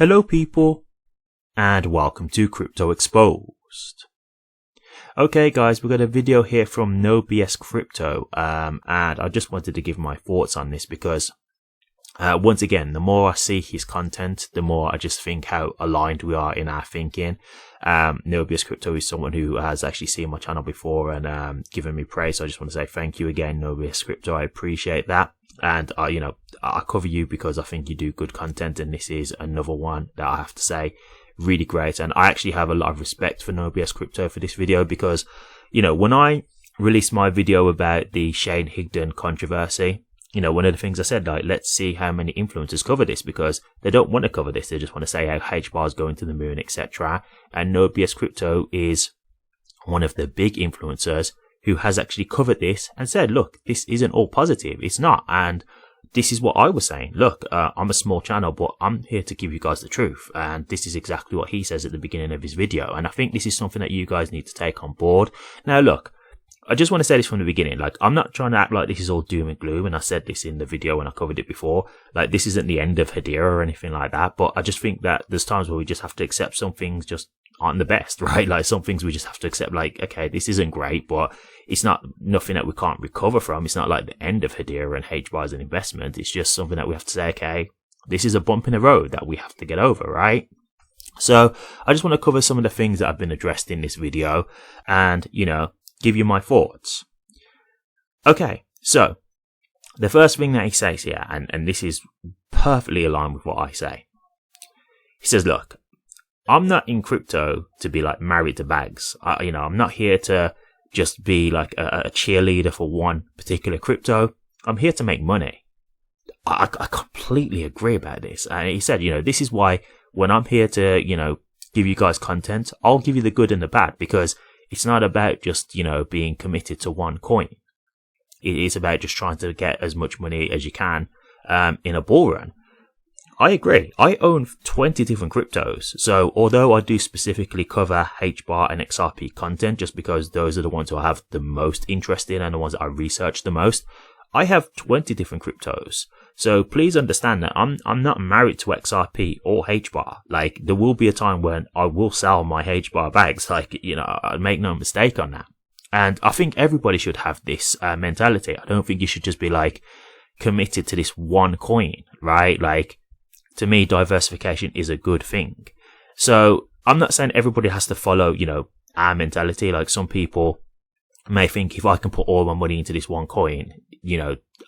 Hello people, and welcome to Crypto Exposed. Okay guys, we've got a video here from BS Crypto, and I just wanted to give my thoughts on this because once again, the more I see his content, the more I just think how aligned we are in our thinking. BS Crypto is someone who has actually seen my channel before and given me praise, so I just want to say thank you again, BS Crypto. I appreciate that. And I cover you because I think you do good content, and this is another one that I have to say really great. And I actually have a lot of respect for BS Crypto for this video because, when I released my video about the Shane Higdon controversy, one of the things I said, like, let's see how many influencers cover this, because they don't want to cover this. They just want to say how HBAR is going to the moon, etc. And BS Crypto is one of the big influencers who has actually covered this and said, look, this isn't all positive. It's not. And this is what I was saying. Look, I'm a small channel, but I'm here to give you guys the truth. And this is exactly what he says at the beginning of his video. And I think this is something that you guys need to take on board. Now, look, I just want to say this from the beginning. Like, I'm not trying to act like this is all doom and gloom. And I said this in the video when I covered it before. Like, this isn't the end of Hedera or anything like that. But I just think that there's times where we just have to accept some things just aren't the best, right? Like, some things we just have to accept, like, okay, this isn't great, but it's not nothing that we can't recover from. It's not like the end of Hedera and HBAR as an investment. It's just something that we have to say, okay, this is a bump in the road that we have to get over, right? So I just want to cover some of the things that have been addressed in this video and, give you my thoughts. Okay, so the first thing that he says here, and this is perfectly aligned with what I say. He says, look, I'm not in crypto to be like married to bags. I'm not here to just be like a cheerleader for one particular crypto. I'm here to make money. I completely agree about this. And he said, this is why when I'm here to, give you guys content, I'll give you the good and the bad, because it's not about just, being committed to one coin. It is about just trying to get as much money as you can in a bull run. I agree. I own 20 different cryptos. So although I do specifically cover HBAR and XRP content, just because those are the ones who I have the most interest in and the ones that I research the most, I have 20 different cryptos. So please understand that I'm not married to XRP or HBAR. Like, there will be a time when I will sell my HBAR bags. Like, I make no mistake on that. And I think everybody should have this mentality. I don't think you should just be like committed to this one coin, right? Like, to me, diversification is a good thing. So I'm not saying everybody has to follow, our mentality. Like, some people may think if I can put all my money into this one coin,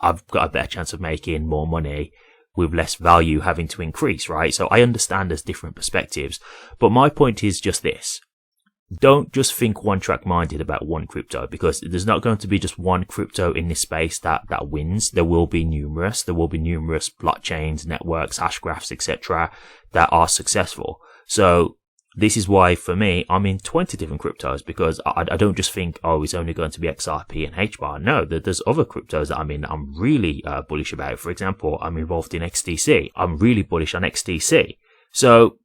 I've got a better chance of making more money with less value having to increase, right? So I understand there's different perspectives. But my point is just this. Don't just think one-track minded about one crypto, because there's not going to be just one crypto in this space that wins. There will be numerous. There will be numerous blockchains, networks, hashgraphs, etc. that are successful. So this is why, for me, I'm in 20 different cryptos, because I don't just think, oh, it's only going to be XRP and HBAR. No, there's other cryptos that I'm in that I'm really bullish about. For example, I'm involved in XDC. I'm really bullish on XDC. So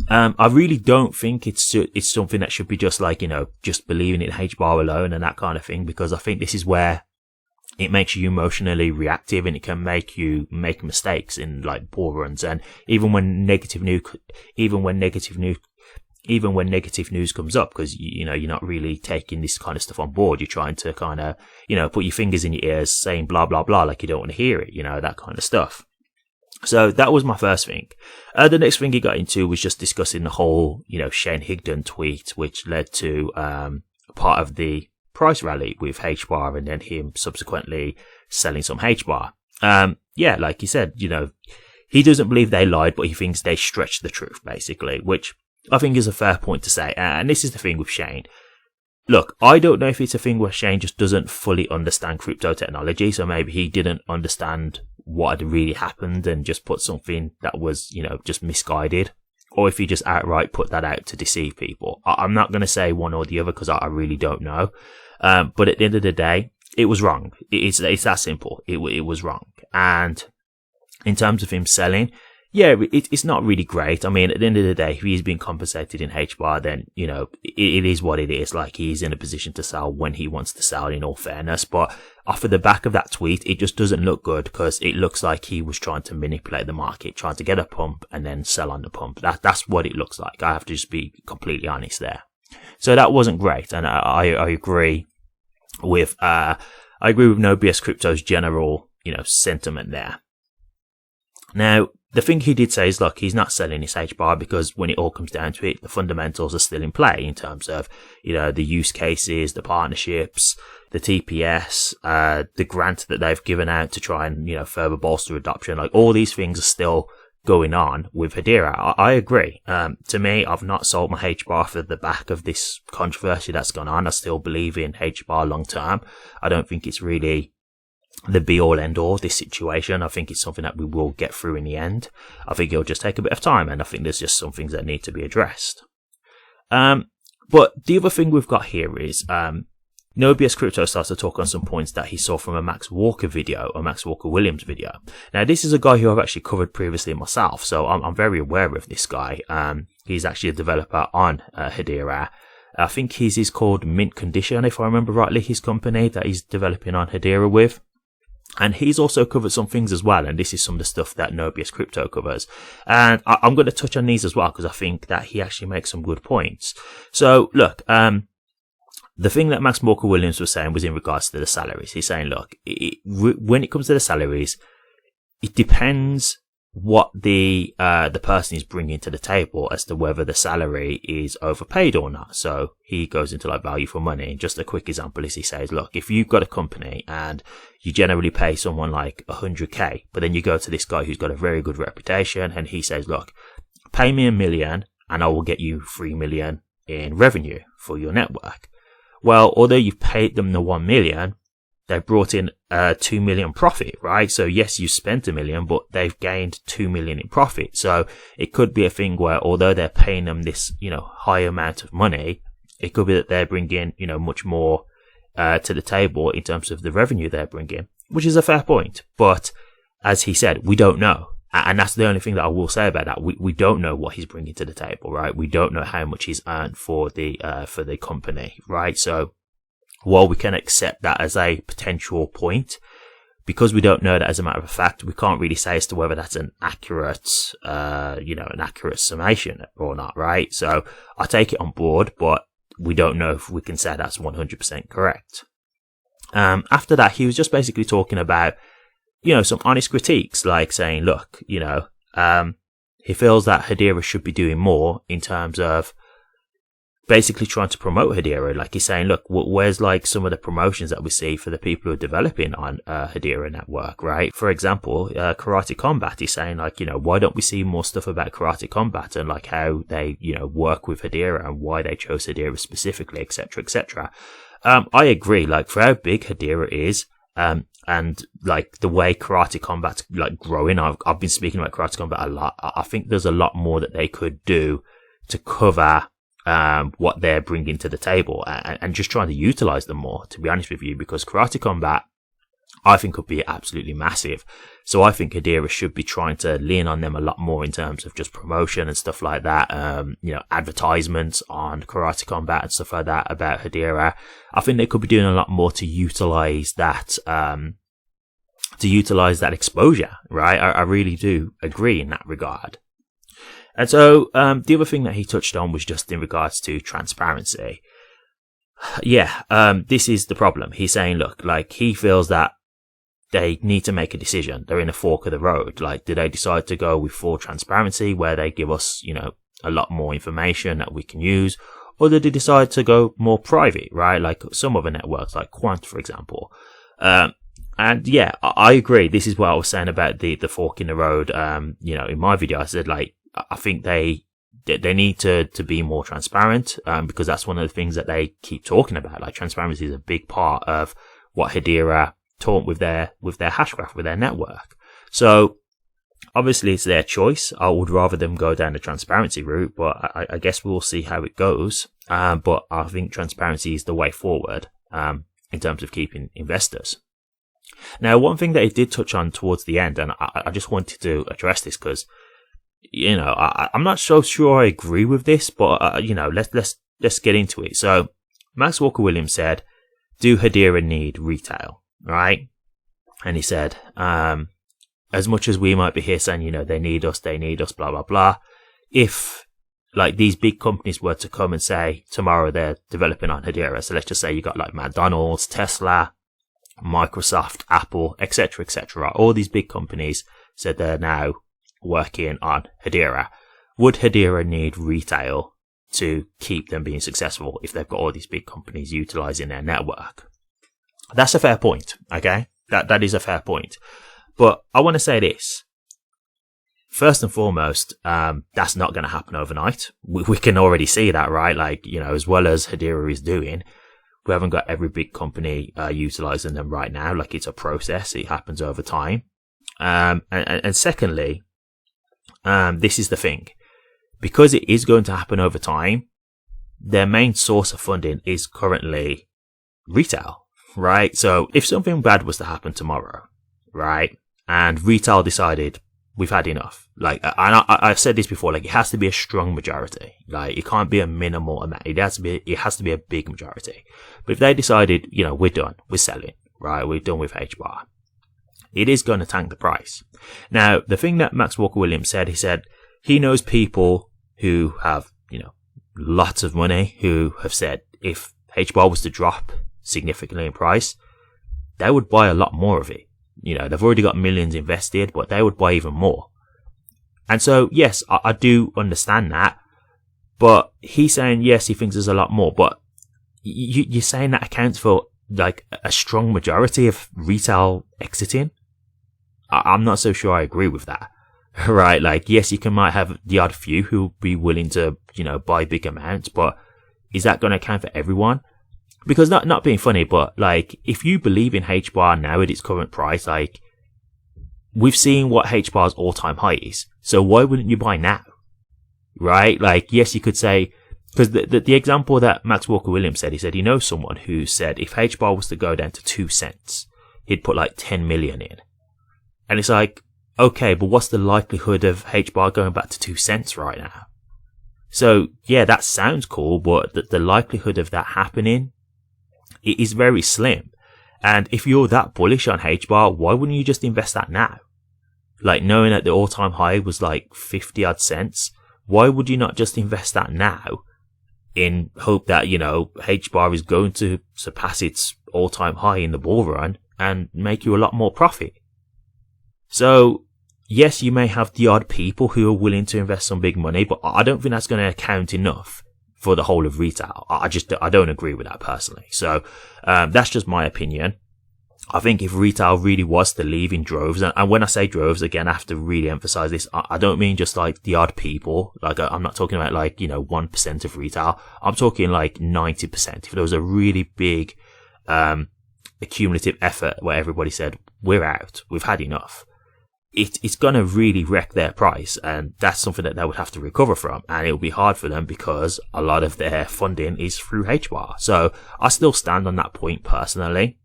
I really don't think it's something that should be just like, just believing in HBAR alone and that kind of thing, because I think this is where it makes you emotionally reactive and it can make you make mistakes in like bull runs. And even when negative news comes up, because you're not really taking this kind of stuff on board. You're trying to kind of, put your fingers in your ears saying blah, blah, blah, like you don't want to hear it, that kind of stuff. So that was my first thing. The next thing he got into was just discussing the whole, Shane Higdon tweet, which led to part of the price rally with HBAR and then him subsequently selling some HBAR. Like he said, he doesn't believe they lied, but he thinks they stretched the truth, basically, which I think is a fair point to say. And this is the thing with Shane. Look, I don't know if it's a thing where Shane just doesn't fully understand crypto technology, so maybe he didn't understand what had really happened and just put something that was, just misguided, or if he just outright put that out to deceive people. I'm not going to say one or the other because I really don't know. But at the end of the day, it was wrong. It's that simple. It was wrong. And in terms of him selling, yeah, it's not really great. I mean, at the end of the day, if he's been compensated in HBAR, then, you know, it is what it is. Like, he's in a position to sell when he wants to sell, in all fairness. But off of the back of that tweet, it just doesn't look good, because it looks like he was trying to manipulate the market, trying to get a pump and then sell on the pump. That's what it looks like. I have to just be completely honest there. So that wasn't great. And I agree with, no BS Crypto's general, you know, sentiment there. Now, the thing he did say is, look, he's not selling his HBAR because when it all comes down to it, the fundamentals are still in play in terms of, you know, the use cases, the partnerships, the TPS, the grant that they've given out to try and, you know, further bolster adoption. Like, all these things are still going on with Hedera. I agree. To me, I've not sold my HBAR for the back of this controversy that's gone on. I still believe in HBAR long term. I don't think it's really the be all end all this situation. I think it's something that we will get through in the end. I think it'll just take a bit of time, and I think there's just some things that need to be addressed. But the other thing we've got here is no BS Crypto starts to talk on some points that he saw from a Max Walker video, or Max Walker Williams video. Now, this is a guy who I've actually covered previously myself, so I'm very aware of this guy. He's actually a developer on Hedera. I think his is called Mint Condition, if I remember rightly, his company that he's developing on Hedera with. And he's also covered some things as well, and this is some of the stuff that no BS Crypto covers. And I'm going to touch on these as well, because I think that he actually makes some good points. So, look, the thing that Max Walker Williams was saying was in regards to the salaries. He's saying, look, when it comes to the salaries, it depends what the person is bringing to the table as to whether the salary is overpaid or not. So he goes into like value for money. And just a quick example is he says, look, if you've got a company and you generally pay someone like 100k, but then you go to this guy who's got a very good reputation and he says, look, pay me $1 million and I will get you 3 million in revenue for your network. Well, although you've paid them the 1 million, they've brought in 2 million profit, right? So yes, you spent $1 million, but they've gained 2 million in profit. So it could be a thing where, although they're paying them this, you know, high amount of money, it could be that they're bringing, you know, much more to the table in terms of the revenue they're bringing, which is a fair point. But as he said, we don't know. And that's the only thing that I will say about that. We don't know what he's bringing to the table, right? We don't know how much he's earned for the company, right? So while we can accept that as a potential point, because we don't know that as a matter of fact, we can't really say as to whether that's an accurate, an accurate summation or not, right? So I take it on board, but we don't know if we can say that's 100% correct. After that, he was just basically talking about, you know, some honest critiques, like saying, look, you know, he feels that Hedera should be doing more in terms of basically trying to promote Hedera. Like, he's saying, look, where's like some of the promotions that we see for the people who are developing on Hedera network, right? For example, Karate Combat is saying, like, you know, why don't we see more stuff about Karate Combat and like how they, you know, work with Hedera and why they chose Hedera specifically, etc., etc. I agree. Like, for how big Hedera is, and like the way Karate Combat's like growing, I've been speaking about Karate Combat a lot. I think there's a lot more that they could do to cover what they're bringing to the table and just trying to utilize them more, to be honest with you, because Karate Combat, I think, could be absolutely massive. So I think Hedera should be trying to lean on them a lot more in terms of just promotion and stuff like that. You know, advertisements on Karate Combat and stuff like that about Hedera. I think they could be doing a lot more to utilize that, exposure, right? I really do agree in that regard. And so, the other thing that he touched on was just in regards to transparency. Yeah, this is the problem. He's saying, look, like, he feels that they need to make a decision. They're in a fork of the road. Like, do they decide to go with full transparency, where they give us, you know, a lot more information that we can use, or do they decide to go more private, right? Like some other networks, like Quant, for example. And yeah, I agree. This is what I was saying about the fork in the road. You know, in my video, I said, like, I think they need to be more transparent, because that's one of the things that they keep talking about. Like, transparency is a big part of what Hedera taught with their hashgraph, with their network. So obviously it's their choice. I would rather them go down the transparency route, but I guess we'll see how it goes. But I think transparency is the way forward, in terms of keeping investors. Now, one thing that he did touch on towards the end, and I just wanted to address this because you know, I'm not so sure I agree with this, but you know, let's get into it. So Max Walker Williams said, do Hedera need retail, right? And he said, as much as we might be here saying, you know, they need us, blah, blah, blah. If like these big companies were to come and say tomorrow they're developing on Hedera, so let's just say you got like McDonald's, Tesla, Microsoft, Apple, etc., etc. All these big companies said they're now working on Hedera. Would Hedera need retail to keep them being successful if they've got all these big companies utilizing their network? That's a fair point, okay? That is a fair point. But I want to say this. First and foremost, that's not going to happen overnight. We can already see that, right? Like, you know, as well as Hedera is doing, we haven't got every big company utilizing them right now. Like, it's a process. It happens over time. And secondly, this is the thing. Because it is going to happen over time, their main source of funding is currently retail, right? So if something bad was to happen tomorrow, right, and retail decided we've had enough, like, I've said this before, like, it has to be a strong majority. Like, it can't be a minimal amount. It has to be a big majority. But if they decided, you know, we're done, we're selling, right, we're done with HBAR, it is going to tank the price. Now, the thing that Max Walker Williams said, he said he knows people who have, you know, lots of money who have said if HBAR was to drop significantly in price, they would buy a lot more of it. You know, they've already got millions invested, but they would buy even more. And so, yes, I do understand that. But he's saying, yes, he thinks there's a lot more. But you're saying that accounts for, like, a strong majority of retail exiting? I'm not so sure I agree with that. Right? Like, yes, you might have the odd few who will be willing to, you know, buy big amounts. But is that going to account for everyone? Because not being funny, but like, if you believe in HBAR now at its current price, like, we've seen what HBAR's all-time high is. So why wouldn't you buy now? Right? Like, yes, you could say, because the example that Max Walker Williams said, he said he knows someone who said if HBAR was to go down to 2 cents, he'd put like 10 million in. And it's like, okay, but what's the likelihood of HBAR going back to 2 cents right now? So yeah, that sounds cool, but the likelihood of that happening, it is very slim. And if you're that bullish on HBAR, why wouldn't you just invest that now? Like, knowing that the all-time high was like 50 odd cents, why would you not just invest that now in hope that, you know, HBAR is going to surpass its all-time high in the bull run and make you a lot more profit? So yes, you may have the odd people who are willing to invest some big money, but I don't think that's going to account enough for the whole of retail. I don't agree with that personally. So that's just my opinion. I think if retail really was to leave in droves, and when I say droves, again, I have to really emphasize this. I don't mean just like the odd people. Like, I'm not talking about like, you know, 1% of retail. I'm talking like 90%. If there was a really big accumulative effort where everybody said, we're out, we've had enough, it's going to really wreck their price, and that's something that they would have to recover from, and it'll be hard for them because a lot of their funding is through HBAR. So I still stand on that point personally.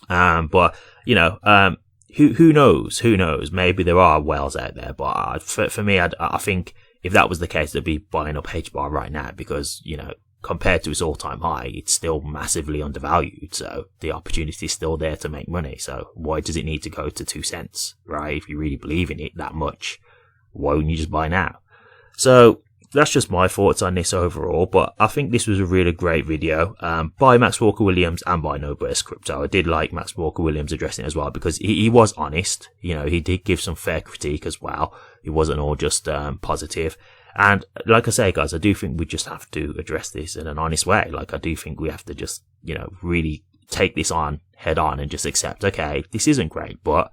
But you know, who knows? Maybe there are whales out there, but for me, I think if that was the case, they'd be buying up HBAR right now because, you know, compared to its all-time high, it's still massively undervalued. So the opportunity is still there to make money. So why does it need to go to 2 cents, right? If you really believe in it that much, why wouldn't you just buy now? So that's just my thoughts on this overall. But I think this was a really great video by Max Walker Williams and by BS Crypto. I did like Max Walker Williams addressing it as well because he was honest. You know, he did give some fair critique as well. It wasn't all just positive. And like I say, guys, I do think we just have to address this in an honest way. Like, I do think we have to just, you know, really take this on head on and just accept, okay, this isn't great, but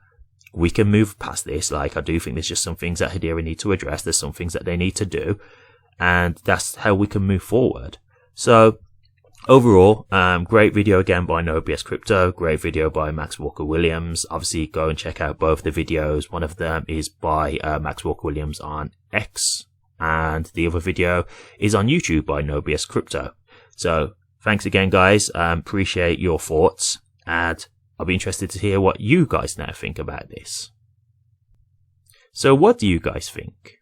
we can move past this. Like, I do think there's just some things that Hedera need to address. There's some things that they need to do, and that's how we can move forward. So overall, great video again by BS Crypto, great video by Max Walker Williams. Obviously, go and check out both the videos. One of them is by Max Walker Williams on X, and the other video is on YouTube by BS Crypto. So thanks again, guys. Appreciate your thoughts, and I'll be interested to hear what you guys now think about this. So what do you guys think?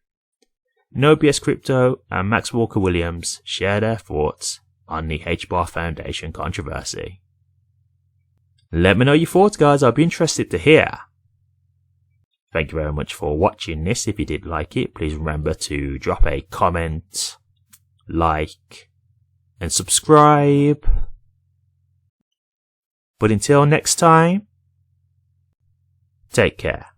No BS Crypto and Max Walker Williams share their thoughts on the HBAR Foundation controversy. Let me know your thoughts, guys. I'll be interested to hear. Thank you very much for watching this. If you did like it, please remember to drop a comment, like, and subscribe. But until next time, take care.